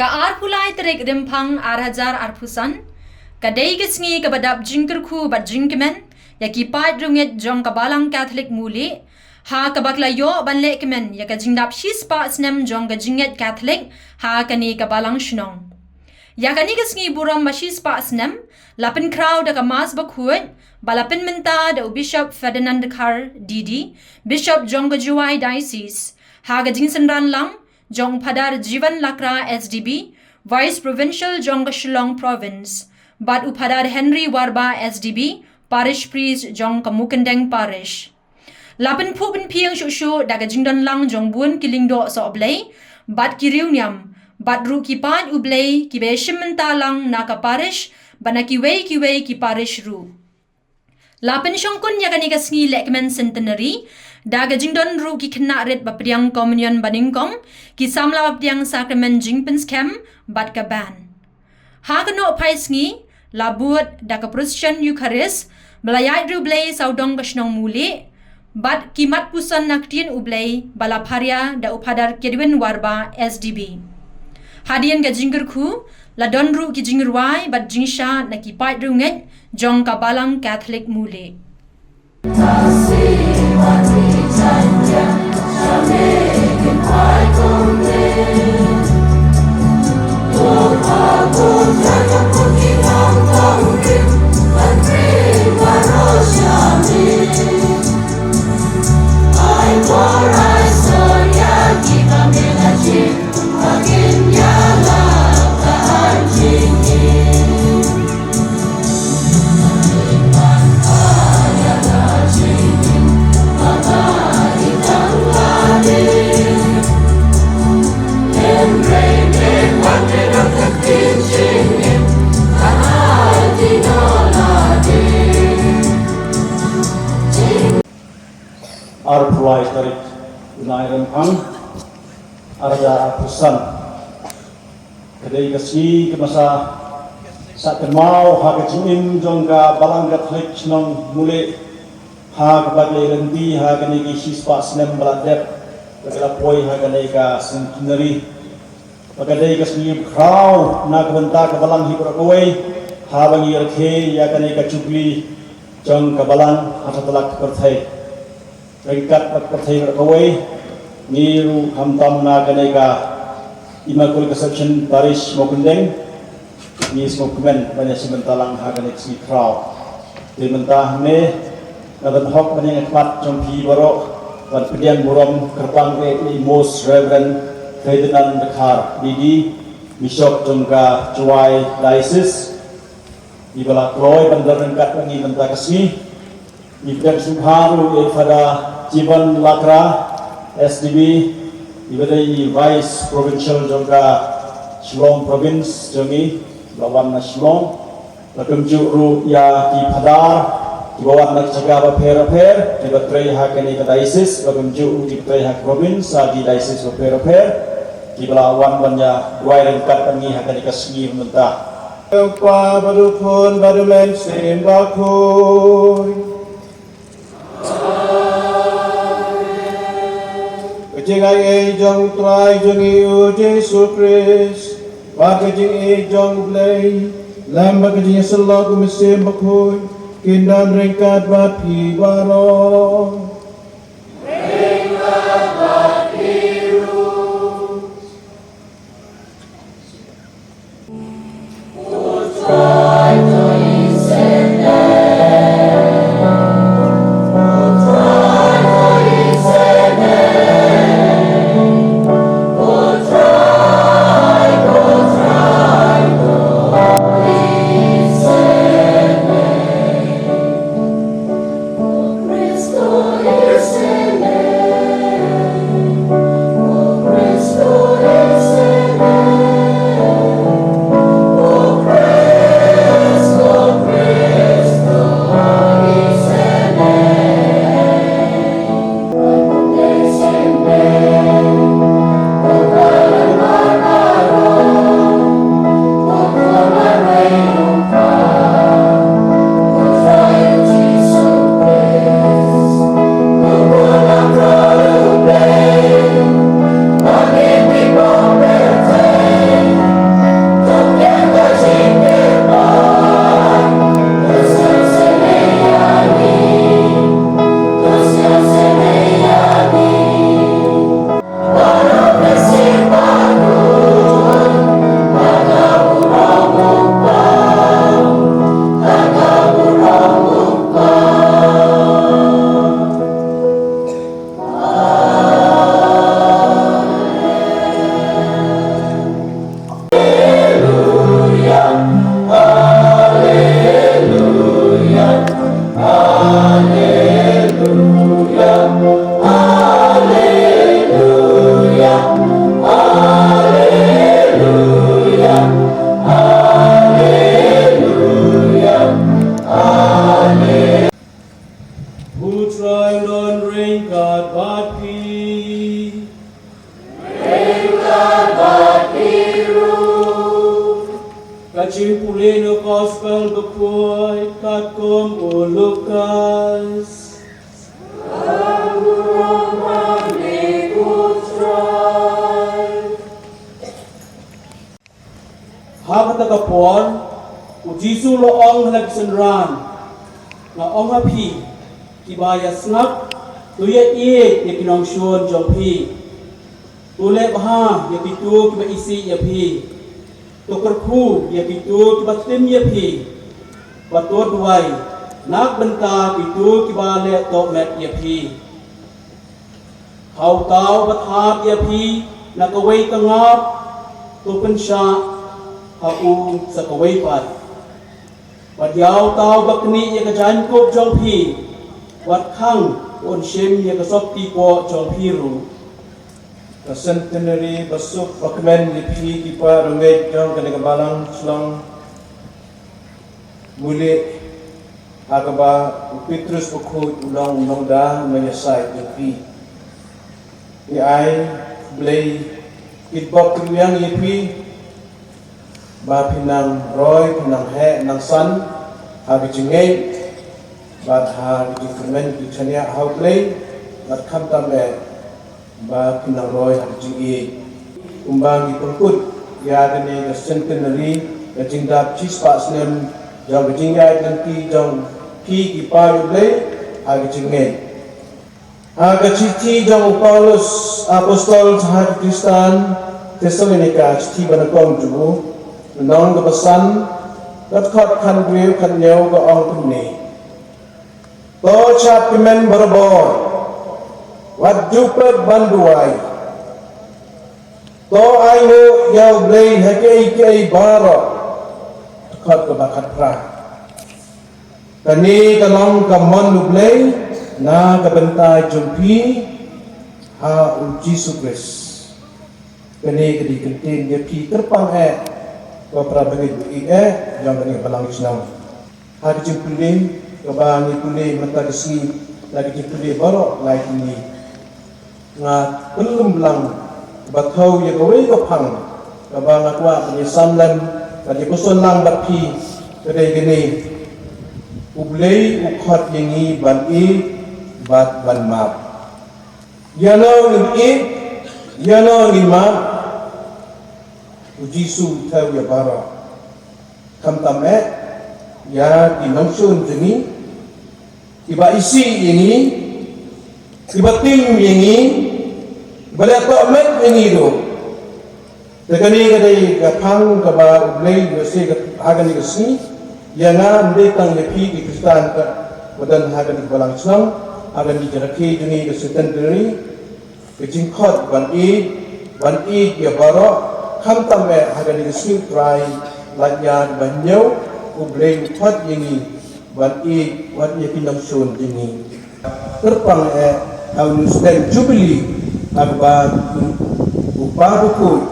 Ka arpulai terek rempang arhajar arpusan, kadai kesngi kabadap jingkerku bat jingkemen, yaki pat runget jong kabalang Catholic muli, ha kabaklayo banlek kemen yaka jingdap shispa snem jong ka jinget Catholic, ha kani kabalang shnong. Yakani kesngi buram mashispa snem, lapin crowd da kamas bakhuat, balapin menta da Bishop Ferdinand Kar Didi, Bishop Jong Kajuai Diocese, ha ka jingsen ran lang, Jong Padar Jivan Lakra SDB, Vice Provincial Jong Shillong Province, Bat Upadar Henry Warba SDB, Parish Priest Jong Kamukendeng Parish. Lapan pupin piang shushu daga jingdan lang jong buan kilingdo so oblay, Bat Kiriuniam, Bat Ru Kipan Ublay, Kibe Shimenta lang naka parish, Banakiway Kiway ki parish ru. Lapan syongkun yakani kasngi lekmen centenary, daga jingdon ru ki kena red bapriang communion baningkong, ki samla bapriang sacrament jingpens kem, bat ka ban. Hagano paisngi, labut daga procession Eucharist, belayat ru blay saudong kasnong muli, bat kimat pusan naktian ublay, balaparia da upadar kedwin warba SDB. Hadian ga jinggerku, ladon ru ki jingruai bat jingsha na ki pait runget, jong kabalang Catholic muli. Arpulai tarik unai rempang arja pusan kedai kasih kemasa saat mau ha kecimim jongga balang Catholic nong mule ha kebagai lendi ha kani kisi spas nem beladep bagala poi ha kani ka centenary bagadai kasih crowd na kebentar kebalang hiburakoi ha bangi rke ya kani ka cubli jong kebalang ha telak perthai Ringkat perthai kawai niru hamtam na kaneka Immaculate Conception Parish Mokundeng ni smokemen banyak simentalang haganek si crowd di mentah me nadan hok banyak ekmat jompi barok dan pedian buram kerpang ke Most Reverend Ferdinand Kar Didi Bishop Jongka Juai Diocese di balak Roy bandar ringkat bangi mentah kasih Ibn Subharu pada Jivan Lakra SDB ibadai Vice Provincial Jongka Shillong Province jongi lawan na Shillong lakum juru ya di Padar di bawah nak jaga baper di batrai hakani ke diocese lakum juru di batrai hak province di diocese baper di belawan banyak dua rengkat kami hakani kasih mentah pa badupon badumen sembakoi Kejingai e jong trai jong iu Jesu Christ, pakejing e jong blay, lamba kejing selah kumisim bakoi, kindan ringkat bapi warong. Ringkat bapi rus. Utrai to isende. Cristo Kaji pulih no gospel berkuai kakum ulukas. Hakata kapon ujisu lo ong halak senran na ong api kibaya snap tuya iye yakinong shon jompi tule baha yakitu kiba isi yapi Tukerku ya pitu kibat tim ya pi, batur duai nak benta pitu kibale tok met ya pi. Hau tau bathap ya pi nak away tengap tu pensha hau sakaway pat. Badyau tau bakni ya kajan kop jong pi, wat kang on shem ya kasok tipo jong piru. Centenary basuk bakmen lipi kipa rumit jong kena balang selang mulik agaba Petrus ukut ulang dah menyesai lipi ni ai blay kitbok yang lipi ba pinang roy pinang he nang san hagi jengay ba hagi jengkemen kichania hau blay bat kam tambe ba pinang roy harji umbang ipengkut ya dene the centenary the jingdap chispa snem jang jingai nanti jang pi ki payule agi jinge aga chichi jang Paulus apostol sahat Kristan Tesalonika chichi banakong jubu nong ga basan dat khat khan griu khan neu ga ong kumni to chap men barabor wat jupet banduai to ayo yau blay hake ke baro khat ka bakat pra kani kalong kamon blay na kabenta jumpi ha Jesus Christ kani kedi kentin dia pi terpang ko pra bagi yang kani balang islam ha dijumpi ko ba ni puli mata desi lagi jumpi baro like ni nga belum belang bathau ya gawe ko phang kabang akwa ni samlan kadi kusun lang bapi kedai gini ublei ukhat yengi ban i bat ban map yano ngin map ujisu tau ya bara kam tame ya dinongsun jengi iba isi yengi iba tim yengi bala to met yengi do tegani kadai kapang kaba ublei bese hagani kesni yanga ndai tang lepi di Kristan ka badan hagani balang Islam agan di jaraki duni ke centenary kejing khot ban i ya baro kham tame hagani kesni try lanya banyo ublei khot yengi ban i wat yakinam sun yengi terpang tahun Stand Jubilee agba upabuku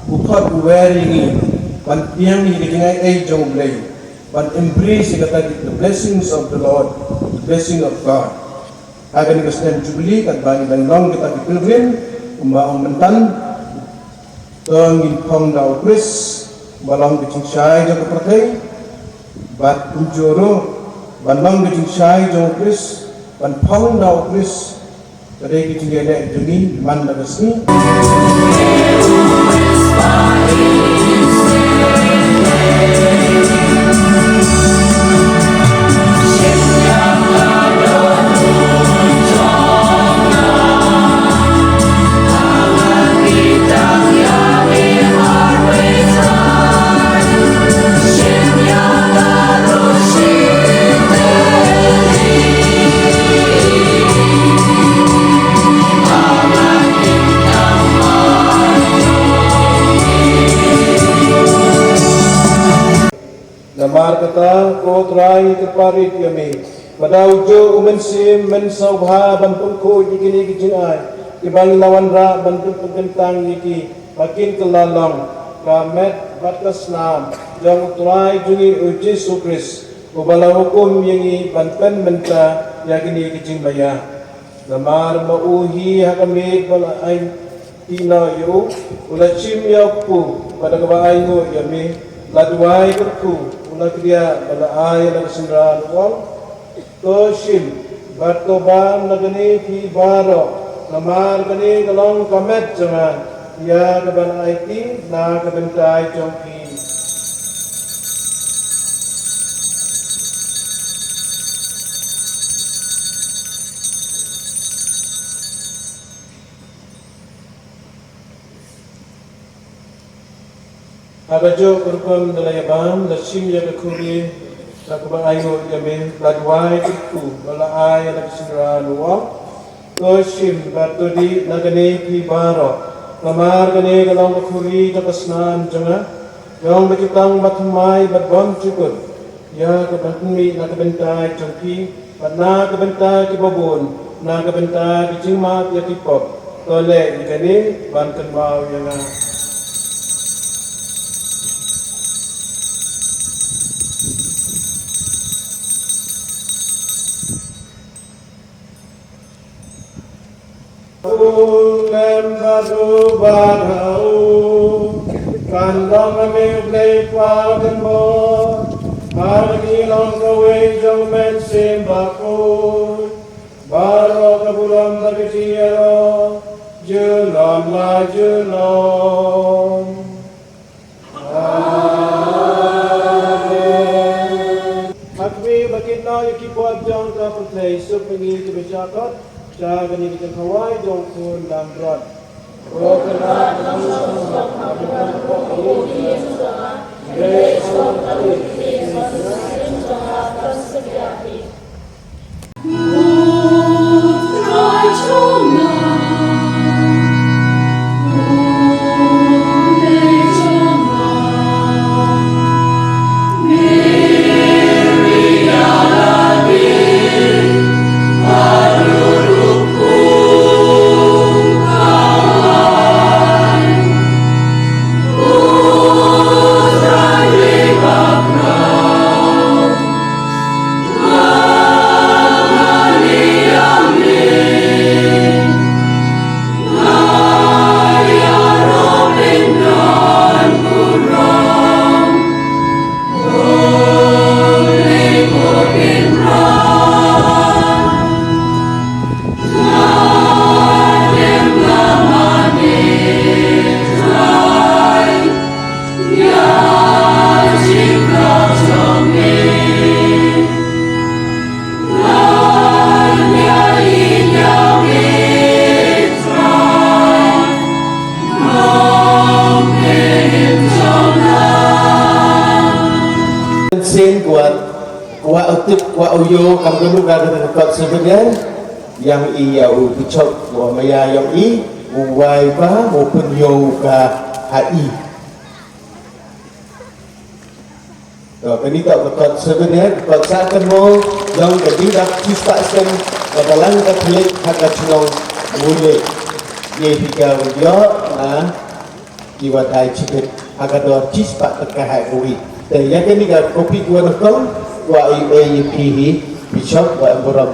upat wearing ban tiang ni dengan jong blay ban embrace kata the blessings of the Lord, the blessing of God agan ni Stand Jubilee kat bani dan long kita di pilgrim umbaong mentan tongin pong dau Chris balong di cincai jong pertai bat ujoro balong di cincai jong Chris ban pong dau Chris kadai kita lihat demi mana resmi. Namar kata ko try terparit kami padau jo umensim men saubha bantung ko ikini kijinai ibang lawan ra bantung pagentang iki makin kelalong kamet batas nam jang try jungi Jesus Christ ubala hukum yangi banpen menta yakini kijing baya namar mauhi hakami bala ay tina yo ula chim yaku pada kabaay ngo yami ladwai kerku ulah dia bala ay la sendran wal to shim batobam nagani ki baro namar gani galong kamet jangan ya kaban IT na kabentai jongki Agajo urpam dalayabam lashim ya kuri lakba ayo yame ladwai itu bala ay laksira luwa toshim batodi nagane ki baro kamar gane galong kuri tapasnan janga yong bajutang batmai batbon cukur ya kabatmi nagabentai jongki batna kabentai ki babon na kabentai ki jingmat ya tipop tole gane bankan mau yang Lembadu badau kandang kami play pagan mo hari long kawe jong men sembako baro kabulam bagitiero julon la julon Amen. Akmi bakitna yuki buat jong ka play supingi kebijakan jaga ni kita kawai jong pun dan berat. Rokeran dalam semua abukan pokok Yesus Tuhan. Yesus Tuhan. Yesus Tuhan sejati. Sen kuat utik kuat uyo kamu juga dekat sebenarnya yang ia ucap kuat maya yang uwai ba maupun yo ka hai. Kini tak dekat sebenarnya dekat sahaja mo yang kedua kisah sen kadalang katelik hakat senong boleh ye tiga dia diwatai cikit hakat dor cispa terkait uwi. Dan yang ini kan kopi gua nakal, gua IAPH Bishop wa Emborang